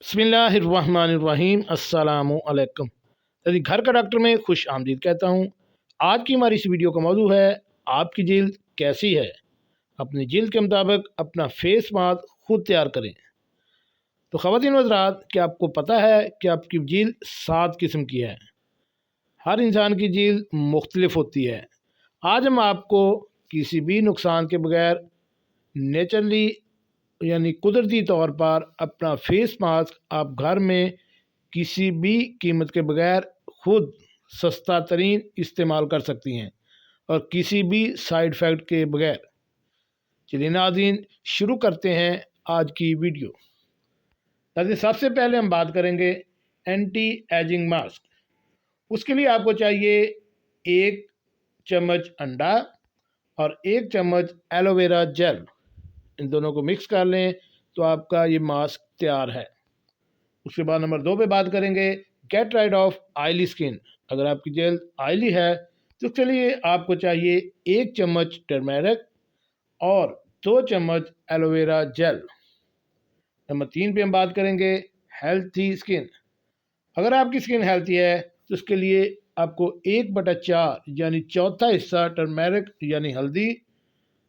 बिस्मिल्लाहिर्रहमानिर्रहीम अस्सलामु अलैकुम। यदि घर का डॉक्टर में खुश आमदीद कहता हूँ। आज की हमारी इस वीडियो का मौजू है आपकी जिल्द कैसी है। अपनी जिल्द के मुताबिक अपना फेस मास्क खुद तैयार करें। तो ख़वातीन व हज़रात, क्या आपको पता है कि आपकी जिल्द 7 किस्म की है। हर इंसान की जिल्द मुख्तलिफ होती है। आज हम आपको किसी भी नुकसान के बगैर नेचुरली यानी कुदरती तौर पर अपना फेस मास्क आप घर में किसी भी कीमत के बगैर खुद सस्ता तरीन इस्तेमाल कर सकती हैं और किसी भी साइड इफ़ेक्ट के बगैर। चलिए नाज़रीन, शुरू करते हैं आज की वीडियो। नाज़रीन, सबसे पहले हम बात करेंगे एंटी एजिंग मास्क। उसके लिए आपको चाहिए 1 चम्मच अंडा और 1 चम्मच एलोवेरा जेल। इन दोनों को मिक्स कर लें तो आपका ये मास्क तैयार है। उसके बाद नंबर 2 पे बात करेंगे get rid of oily skin. अगर आपकी जिल्द ऑयली है तो उसके लिए आपको चाहिए 1 चम्मच टर्मेरिक और 2 चम्मच एलोवेरा जेल। नंबर 3 पे हम बात करेंगे हेल्थी स्किन। अगर आपकी स्किन हेल्थी है तो उसके लिए आपको 1/4 यानी चौथा हिस्सा टर्मेरिक यानी हल्दी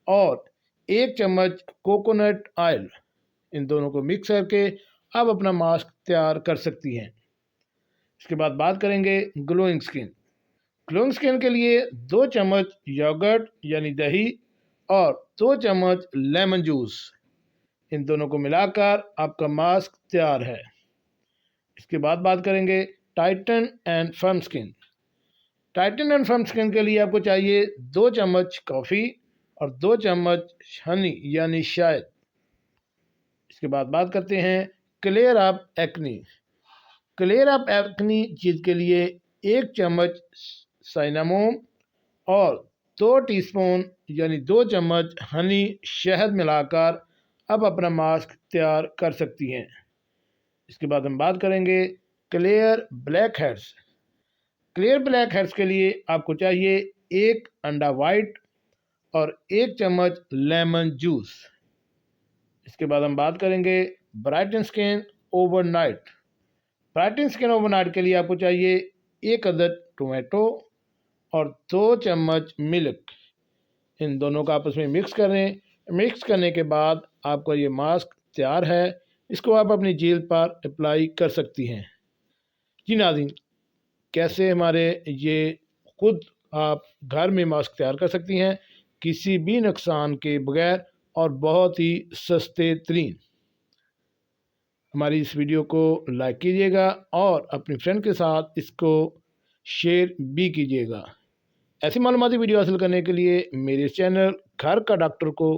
और 1 चम्मच कोकोनट ऑयल, इन दोनों को मिक्स करके आप अपना मास्क तैयार कर सकती हैं। इसके बाद बात करेंगे ग्लोइंग स्किन। ग्लोइंग स्किन के लिए 2 चम्मच योगर्ट यानी दही और 2 चम्मच लेमन जूस, इन दोनों को मिलाकर आपका मास्क तैयार है। इसके बाद बात करेंगे Titan and firm skin. Titan and firm skin के लिए आपको चाहिए 2 चम्मच कॉफ़ी और 2 चम्मच हनी यानी शहद। इसके बाद बात करते हैं clear up acne. Clear up acne चीज़ के लिए 1 चम्मच साइनामोम और 2 टीस्पून यानी 2 चम्मच हनी शहद मिलाकर आप अपना मास्क तैयार कर सकती हैं। इसके बाद हम बात करेंगे clear black heads. Clear black heads के लिए आपको चाहिए 1 अंडा वाइट और 1 चम्मच लेमन जूस। इसके बाद हम बात करेंगे brighten skin overnight. Brighten skin overnight के लिए आपको चाहिए 1 अदद टोमेटो और 2 चम्मच मिल्क। इन दोनों का आपस में मिक्स करें। मिक्स करने के बाद आपका ये मास्क तैयार है। इसको आप अपनी जिल्द पर अप्लाई कर सकती हैं। जी नाज़रीन, कैसे हमारे ये खुद आप घर में मास्क तैयार कर सकती हैं किसी भी नुकसान के बगैर और बहुत ही सस्ते तरीन। हमारी इस वीडियो को लाइक कीजिएगा और अपने फ्रेंड के साथ इसको शेयर भी कीजिएगा। ऐसी मालूमाती वीडियो हासिल करने के लिए मेरे चैनल घर का डॉक्टर को